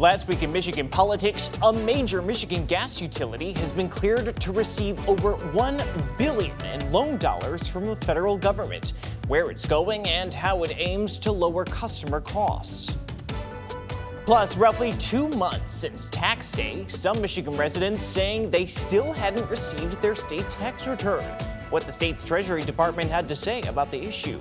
Last week in Michigan politics, a major Michigan gas utility has been cleared to receive over $1 billion in loan dollars from the federal government. Where it's going and how it aims to lower customer costs. Plus, roughly 2 months since tax day, some Michigan residents saying they still hadn't received their state tax return. What the state's Treasury Department had to say about the issue.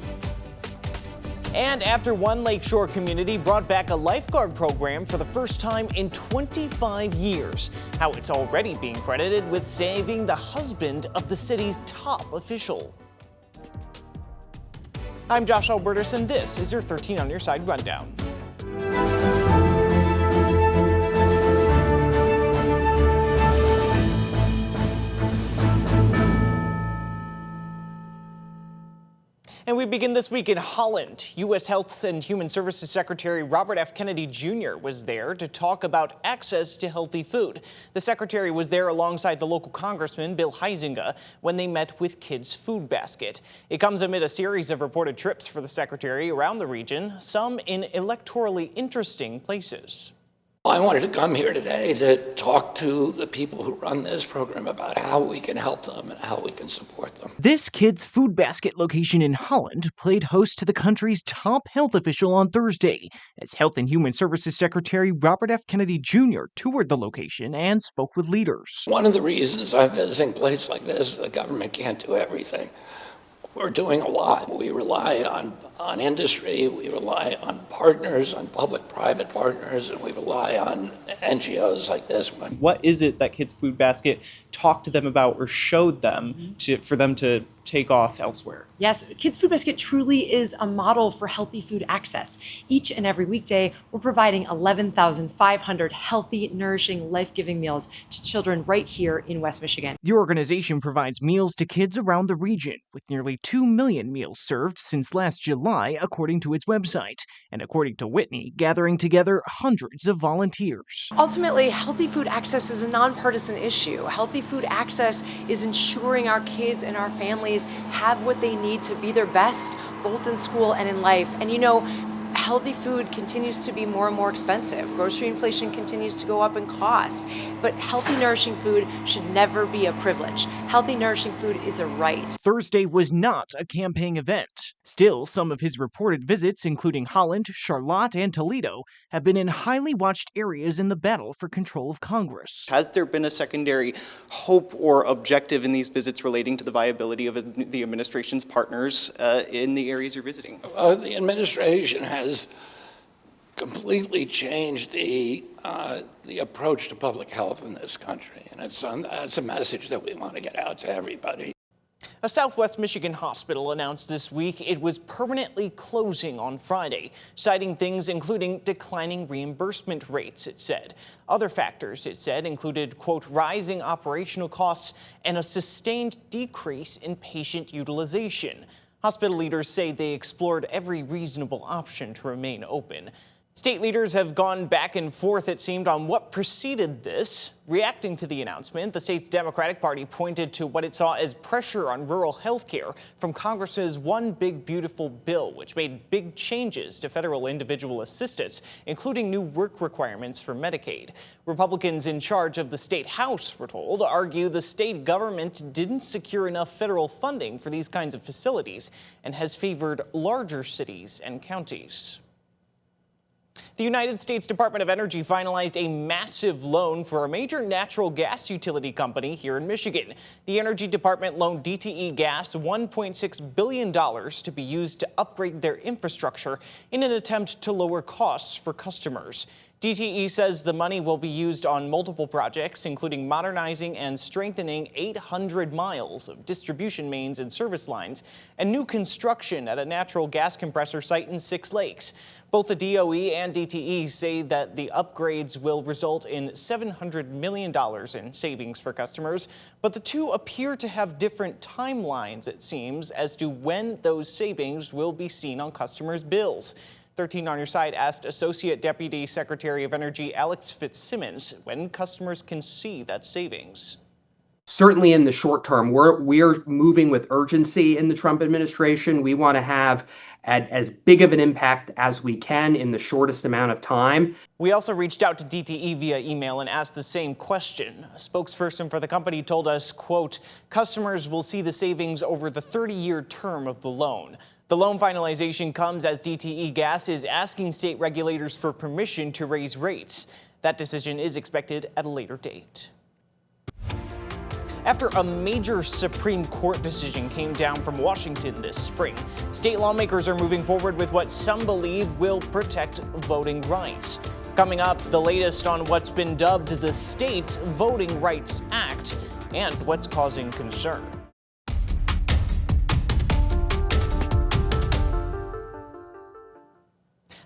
And after one lakeshore community brought back a lifeguard program for the first time in 25 years, how it's already being credited with saving the husband of the city's top official. I'm Josh Alburtus, and this is your 13 on your side rundown. And we begin this week in Holland. U.S. Health and Human Services Secretary Robert F. Kennedy Jr. was there to talk about access to healthy food. The secretary was there alongside the local congressman, Bill Huizinga, when they met with Kids Food Basket. It comes amid a series of reported trips for the secretary around the region, some in electorally interesting places. I wanted to come here today to talk to the people who run this program about how we can help them and how we can support them. This Kids Food Basket location in Holland played host to the country's top health official on Thursday, as Health and Human Services Secretary Robert F. Kennedy Jr. toured the location and spoke with leaders. One of the reasons I'm visiting places like this, the government can't do everything. We're doing a lot. We rely on industry, we rely on partners, on public-private partners, and we rely on NGOs like this one. What is it that Kids Food Basket talked to them about or showed them for them to take off elsewhere? Yes, Kids Food Basket truly is a model for healthy food access. Each and every weekday, we're providing 11,500 healthy, nourishing, life-giving meals to children right here in West Michigan. The organization provides meals to kids around the region, with nearly 2 million meals served since last July, according to its website. And according to Whitney, gathering together hundreds of volunteers. Ultimately, healthy food access is a nonpartisan issue. Healthy food access is ensuring our kids and our families have what they need to be their best, both in school and in life. And healthy food continues to be more and more expensive. Grocery inflation continues to go up in cost. But healthy, nourishing food should never be a privilege. Healthy, nourishing food is a right. Thursday was not a campaign event. Still, some of his reported visits, including Holland, Charlotte, and Toledo, have been in highly watched areas in the battle for control of Congress. Has there been a secondary hope or objective in these visits relating to the viability of the administration's partners in the areas you're visiting? The administration has completely changed the approach to public health in this country, and it's a message that we want to get out to everybody. A Southwest Michigan hospital announced this week it was permanently closing on Friday, citing things including declining reimbursement rates, it said. Other factors, it said, included, quote, rising operational costs and a sustained decrease in patient utilization. Hospital leaders say they explored every reasonable option to remain open. State leaders have gone back and forth, it seemed, on what preceded this. Reacting to the announcement, the state's Democratic Party pointed to what it saw as pressure on rural health care from Congress's One Big Beautiful bill, which made big changes to federal individual assistance, including new work requirements for Medicaid. Republicans in charge of the state House, we're told, argue the state government didn't secure enough federal funding for these kinds of facilities and has favored larger cities and counties. The United States Department of Energy finalized a massive loan for a major natural gas utility company here in Michigan. The Energy Department loaned DTE Gas $1.6 billion to be used to upgrade their infrastructure in an attempt to lower costs for customers. DTE says the money will be used on multiple projects, including modernizing and strengthening 800 miles of distribution mains and service lines and new construction at a natural gas compressor site in Six Lakes. Both the DOE and DTE say that the upgrades will result in $700 million in savings for customers, but the two appear to have different timelines, it seems, as to when those savings will be seen on customers' bills. 13 on Your Side asked Associate Deputy Secretary of Energy Alex Fitzsimmons when customers can see that savings. Certainly in the short term, we're moving with urgency in the Trump administration. We want to have as big of an impact as we can in the shortest amount of time. We also reached out to DTE via email and asked the same question. A spokesperson for the company told us, quote, customers will see the savings over the 30-year term of the loan. The loan finalization comes as DTE Gas is asking state regulators for permission to raise rates. That decision is expected at a later date. After a major Supreme Court decision came down from Washington this spring, state lawmakers are moving forward with what some believe will protect voting rights. Coming up, the latest on what's been dubbed the state's Voting Rights Act and what's causing concern.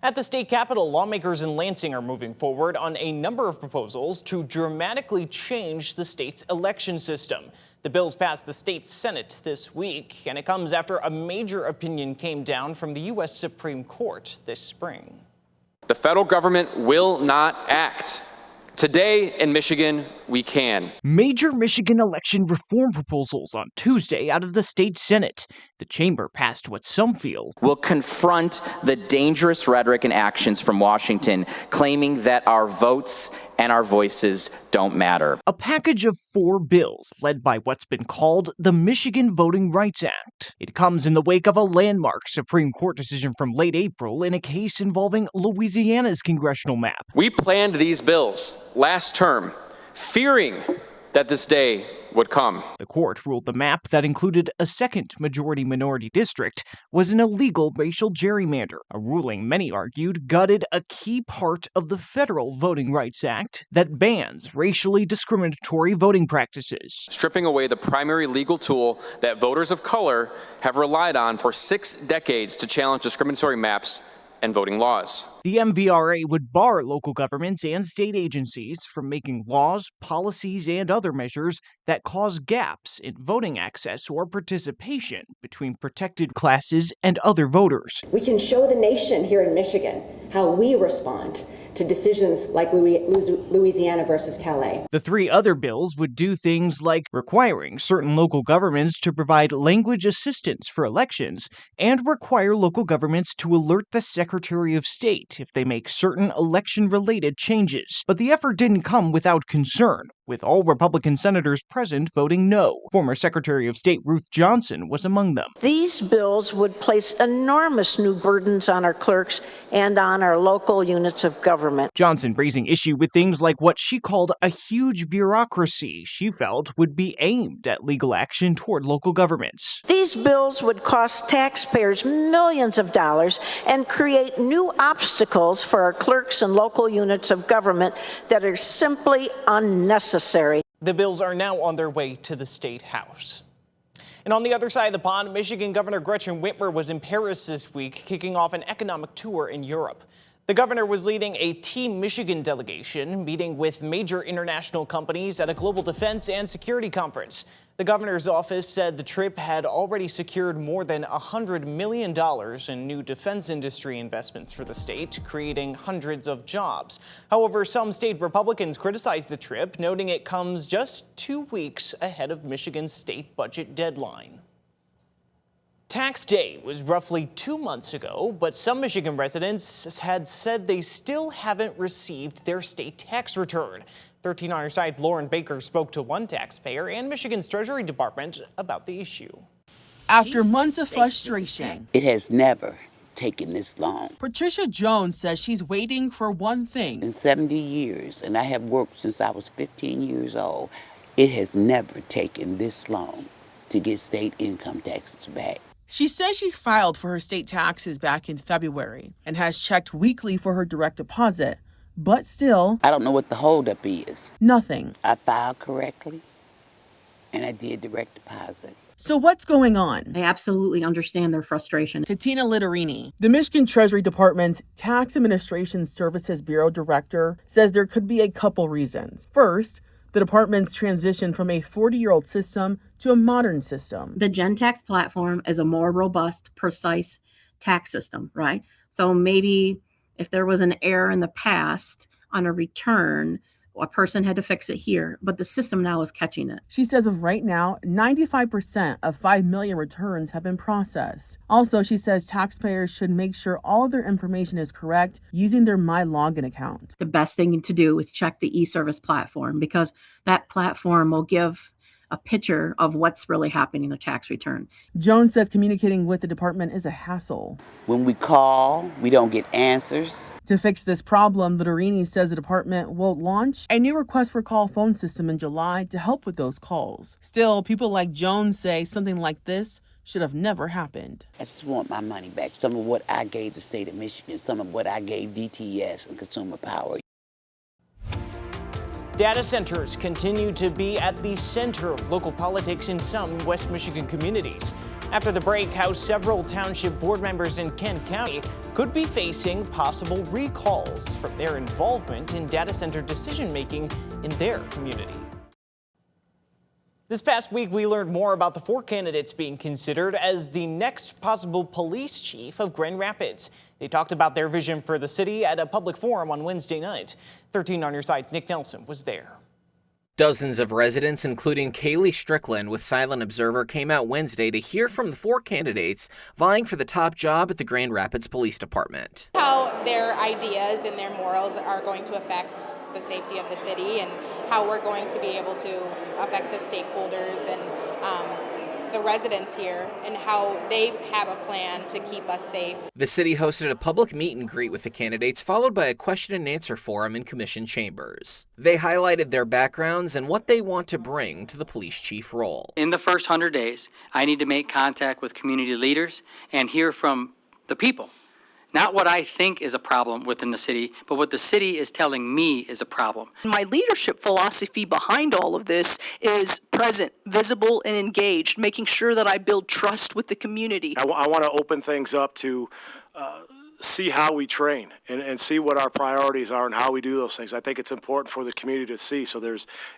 At the state capitol, lawmakers in Lansing are moving forward on a number of proposals to dramatically change the state's election system. The bills passed the state Senate this week, and it comes after a major opinion came down from the U.S. Supreme Court this spring. The federal government will not act. Today in Michigan, we can. Major Michigan election reform proposals on Tuesday out of the state Senate. The chamber passed what some feel will confront the dangerous rhetoric and actions from Washington, claiming that our votes and our voices don't matter. A package of 4 bills led by what's been called the Michigan Voting Rights Act. It comes in the wake of a landmark Supreme Court decision from late April in a case involving Louisiana's congressional map. We planned these bills last term, fearing that this day would come. The court ruled the map that included a second majority-minority district was an illegal racial gerrymander, a ruling many argued gutted a key part of the federal Voting Rights Act that bans racially discriminatory voting practices. Stripping away the primary legal tool that voters of color have relied on for 6 decades to challenge discriminatory maps and voting laws. The MVRA would bar local governments and state agencies from making laws, policies, and other measures that cause gaps in voting access or participation between protected classes and other voters. We can show the nation here in Michigan how we respond to decisions like Louisiana versus Calais. The 3 other bills would do things like requiring certain local governments to provide language assistance for elections and require local governments to alert the Secretary of State if they make certain election-related changes. But the effort didn't come without concern, with all Republican senators present voting no. Former Secretary of State Ruth Johnson was among them. These bills would place enormous new burdens on our clerks and on our local units of government. Johnson raising issue with things like what she called a huge bureaucracy she felt would be aimed at legal action toward local governments. These bills would cost taxpayers millions of dollars and create new obstacles for our clerks and local units of government that are simply unnecessary. The bills are now on their way to the State House. And on the other side of the pond, Michigan Governor Gretchen Whitmer was in Paris this week, kicking off an economic tour in Europe. The governor was leading a Team Michigan delegation, meeting with major international companies at a global defense and security conference. The governor's office said the trip had already secured more than $100 million in new defense industry investments for the state, creating hundreds of jobs. However, some state Republicans criticized the trip, noting it comes just 2 weeks ahead of Michigan's state budget deadline. Tax day was roughly 2 months ago, but some Michigan residents had said they still haven't received their state tax return. 13 on our side's Lauren Baker spoke to one taxpayer and Michigan's Treasury Department about the issue. After months of frustration, it has never taken this long. Patricia Jones says she's waiting for one thing. In 70 years, and I have worked since I was 15 years old, it has never taken this long to get state income taxes back. She says she filed for her state taxes back in February and has checked weekly for her direct deposit, but still, I don't know what the holdup is. Nothing. I filed correctly, and I did direct deposit. So what's going on? I absolutely understand their frustration. Katina Litterini, the Michigan Treasury Department's Tax Administration Services Bureau Director, says there could be a couple reasons. First, the department's transition from a 40-year-old system to a modern system. The GenTax platform is a more robust, precise tax system, right? So maybe if there was an error in the past on a return, A person had to fix it here, but the system now is catching it. She says of right now, 95% of 5 million returns have been processed. Also, she says taxpayers should make sure all of their information is correct using their My Login account. The best thing to do is check the e-service platform, because that platform will give a picture of what's really happening in the tax return. Jones says communicating with the department is a hassle. When we call, we don't get answers. To fix this problem, Ludorini says the department will launch a new request for call phone system in July to help with those calls. Still, people like Jones say something like this should have never happened. I just want my money back. Some of what I gave the state of Michigan, some of what I gave DTS and Consumer Power. Data centers continue to be at the center of local politics in some West Michigan communities. After the break, how several township board members in Kent County could be facing possible recalls from their involvement in data center decision-making in their community. This past week, we learned more about the 4 candidates being considered as the next possible police chief of Grand Rapids. They talked about their vision for the city at a public forum on Wednesday night. 13 on your side's Nick Nelson was there. Dozens of residents, including Kaylee Strickland with Silent Observer, came out Wednesday to hear from the 4 candidates vying for the top job at the Grand Rapids Police Department. How their ideas and their morals are going to affect the safety of the city, and how we're going to be able to affect the stakeholders and the residents here, and how they have a plan to keep us safe. The city hosted a public meet and greet with the candidates, followed by a question and answer forum in commission chambers. They highlighted their backgrounds and what they want to bring to the police chief role. In the first 100 days, I need to make contact with community leaders and hear from the people. Not what I think is a problem within the city, but what the city is telling me is a problem. My leadership philosophy behind all of this is present, visible, and engaged, making sure that I build trust with the community. I want to open things up to see how we train and see what our priorities are and how we do those things. I think it's important for the community to see. So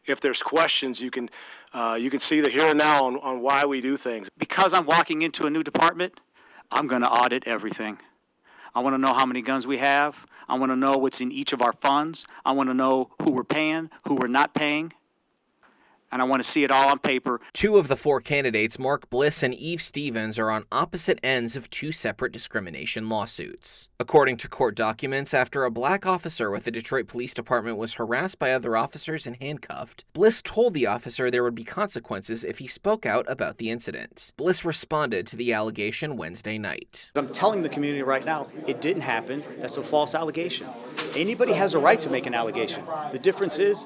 if there's questions, you can see the here and now on why we do things. Because I'm walking into a new department, I'm going to audit everything. I want to know how many guns we have. I want to know what's in each of our funds. I want to know who we're paying, who we're not paying. And I want to see it all on paper. 2 of the 4 candidates, Mark Bliss and Eve Stevens, are on opposite ends of 2 separate discrimination lawsuits. According to court documents, after a black officer with the Detroit Police Department was harassed by other officers and handcuffed, Bliss told the officer there would be consequences if he spoke out about the incident. Bliss responded to the allegation Wednesday night. I'm telling the community right now, it didn't happen. That's a false allegation. Anybody has a right to make an allegation. The difference is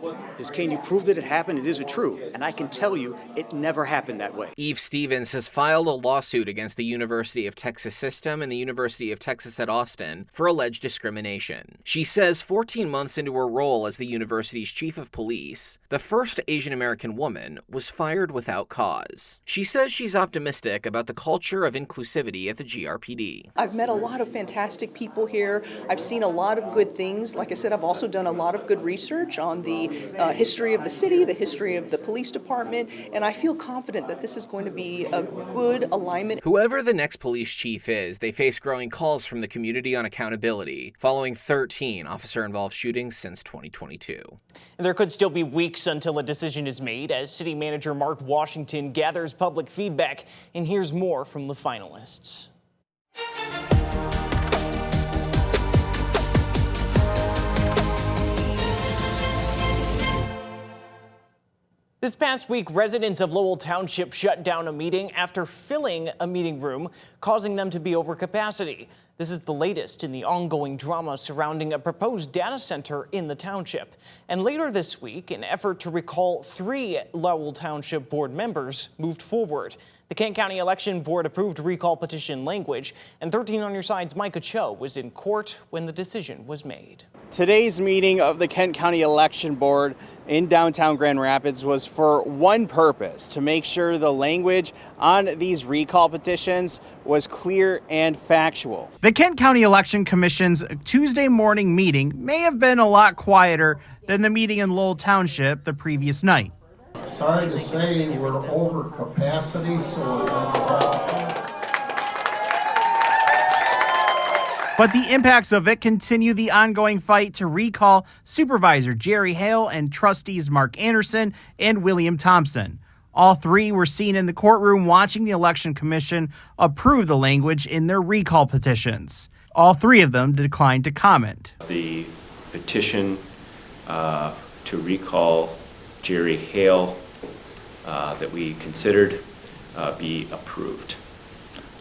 can you prove that it happened? It is true. And I can tell you it never happened that way. Eve Stevens has filed a lawsuit against the University of Texas System and the University of Texas at Austin for alleged discrimination. She says 14 months into her role as the university's chief of police, the first Asian American woman was fired without cause. She says she's optimistic about the culture of inclusivity at the GRPD. I've met a lot of fantastic people here. I've seen a lot of good things. Like I said, I've also done a lot of good research on the history of the city, the history of the police department, and I feel confident that this is going to be a good alignment. Whoever the next police chief is, they face growing calls from the community on accountability, following 13 officer-involved shootings since 2022. And there could still be weeks until a decision is made as City Manager Mark Washington gathers public feedback and hears more from the finalists. This past week, residents of Lowell Township shut down a meeting after filling a meeting room, causing them to be over capacity. This is the latest in the ongoing drama surrounding a proposed data center in the township. And later this week, an effort to recall 3 Lowell Township board members moved forward. The Kent County Election Board approved recall petition language, and 13 on your side's Micah Cho was in court when the decision was made. Today's meeting of the Kent County Election Board in downtown Grand Rapids was for one purpose: to make sure the language on these recall petitions was clear and factual. The Kent County Election Commission's Tuesday morning meeting may have been a lot quieter than the meeting in Lowell Township the previous night. Sorry to say we're over capacity, so we're going to But the impacts of it continue the ongoing fight to recall Supervisor Jerry Hale and trustees Mark Anderson and William Thompson. All three were seen in the courtroom watching the Election Commission approve the language in their recall petitions. All three of them declined to comment. The petition to recall Jerry Hale that we considered be approved.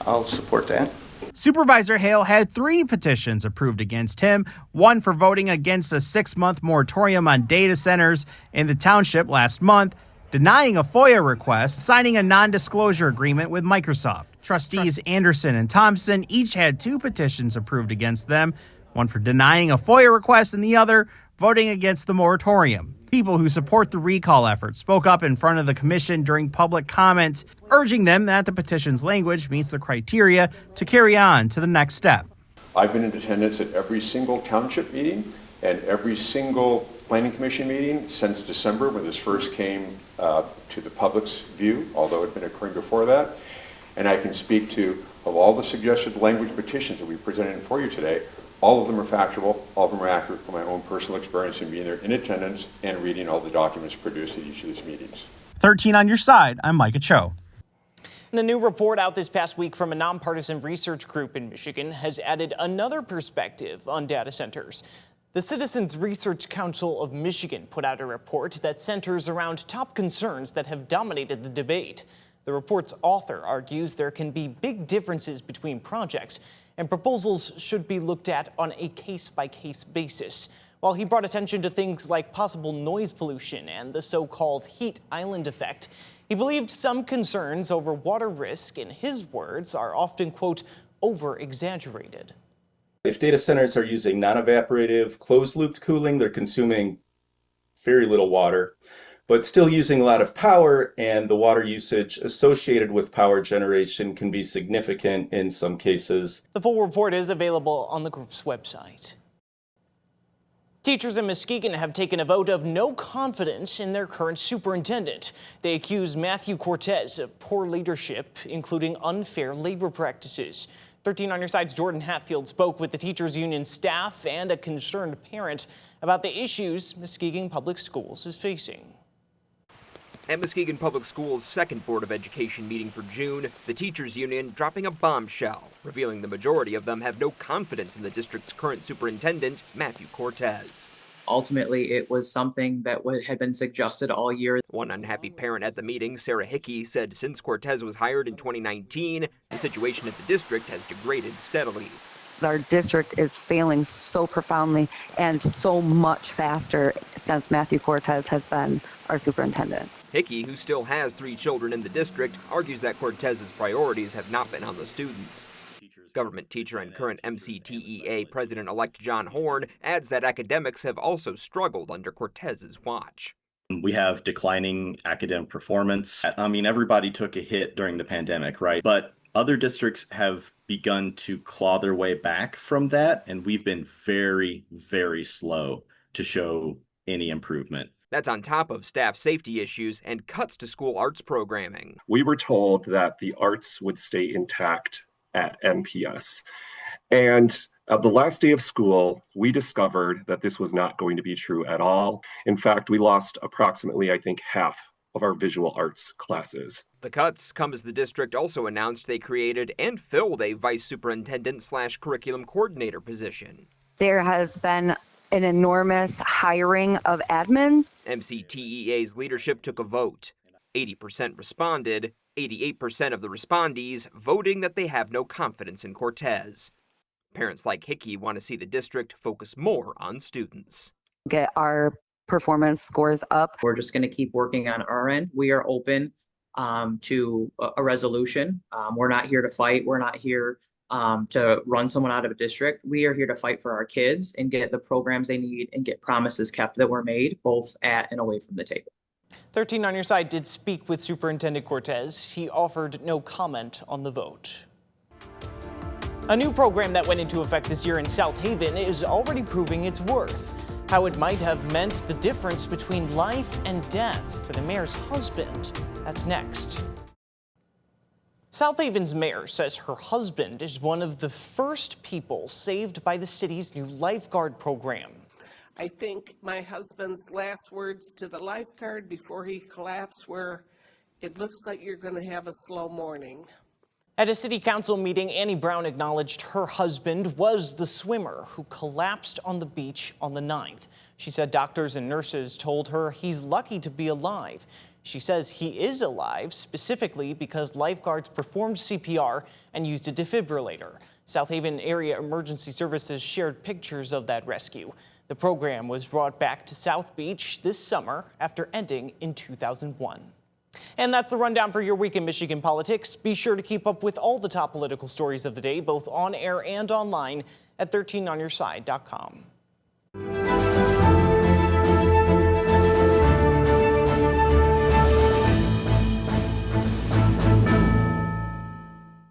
I'll support that. Supervisor Hale had 3 petitions approved against him, one for voting against a 6-month moratorium on data centers in the township last month, denying a FOIA request, signing a non-disclosure agreement with Microsoft. Trustees Anderson and Thompson each had 2 petitions approved against them, one for denying a FOIA request and the other voting against the moratorium. People who support the recall effort spoke up in front of the commission during public comment, urging them that the petition's language meets the criteria to carry on to the next step. I've been in attendance at every single township meeting and every single planning commission meeting since December when this first came to the public's view, although it had been occurring before that. And I can speak to, of all the suggested language petitions that we presented for you today, all of them are factual, all of them are accurate from my own personal experience in being there in attendance and reading all the documents produced at each of these meetings. 13 on your side, I'm Micah Cho. And a new report out this past week from a nonpartisan research group in Michigan has added another perspective on data centers. The Citizens Research Council of Michigan put out a report that centers around top concerns that have dominated the debate. The report's author argues there can be big differences between projects, and proposals should be looked at on a case-by-case basis. While he brought attention to things like possible noise pollution and the so-called heat island effect, he believed some concerns over water risk, in his words, are often, quote, over-exaggerated. If data centers are using non-evaporative, closed-looped cooling, they're consuming very little water, but still using a lot of power, and the water usage associated with power generation can be significant in some cases. The full report is available on the group's website. Teachers in Muskegon have taken a vote of no confidence in their current superintendent. They accuse Matthew Cortez of poor leadership, including unfair labor practices. 13 on your side's Jordan Hatfield spoke with the teachers union staff and a concerned parent about the issues Muskegon Public Schools is facing. At Muskegon Public Schools' second Board of Education meeting for June, the teachers union dropping a bombshell, revealing the majority of them have no confidence in the district's current superintendent, Matthew Cortez. Ultimately, it was something that had been suggested all year. One unhappy parent at the meeting, Sarah Hickey, said since Cortez was hired in 2019, the situation at the district has degraded steadily. Our district is failing so profoundly and so much faster since Matthew Cortez has been our superintendent. Hickey, who still has 3 children in the district, argues that Cortez's priorities have not been on the students. Government teacher and current MCTEA President-elect John Horn adds that academics have also struggled under Cortez's watch. We have declining academic performance. I mean, everybody took a hit during the pandemic, right? But other districts have begun to claw their way back from that, and we've been very, very slow to show any improvement. That's on top of staff safety issues and cuts to school arts programming. We were told that the arts would stay intact at MPS. And the last day of school, we discovered that this was not going to be true at all. In fact, we lost approximately, I think, half of our visual arts classes. The cuts come as the district also announced they created and filled a vice superintendent/curriculum coordinator position. There has been an enormous hiring of admins. MCTEA's leadership took a vote. 80% responded, 88% of the respondees voting that they have no confidence in Cortez. Parents like Hickey want to see the district focus more on students. Get our performance scores up. We're just going to keep working on our end. We are open to a resolution. We're not here to fight. We're not here to run someone out of a district. We are here to fight for our kids and get the programs they need and get promises kept that were made, both at and away from the table. 13 on your side did speak with Superintendent Cortez. He offered no comment on the vote. A new program that went into effect this year in South Haven is already proving its worth. How it might have meant the difference between life and death for the mayor's husband. That's next. South Haven's mayor says her husband is one of the first people saved by the city's new lifeguard program. I think my husband's last words to the lifeguard before he collapsed were, "It looks like you're going to have a slow morning." At a city council meeting, Annie Brown acknowledged her husband was the swimmer who collapsed on the beach on the 9th. She said doctors and nurses told her he's lucky to be alive. She says he is alive specifically because lifeguards performed CPR and used a defibrillator. South Haven Area Emergency Services shared pictures of that rescue. The program was brought back to South Beach this summer after ending in 2001. And that's the rundown for your week in Michigan politics. Be sure to keep up with all the top political stories of the day, both on air and online at 13onyourside.com.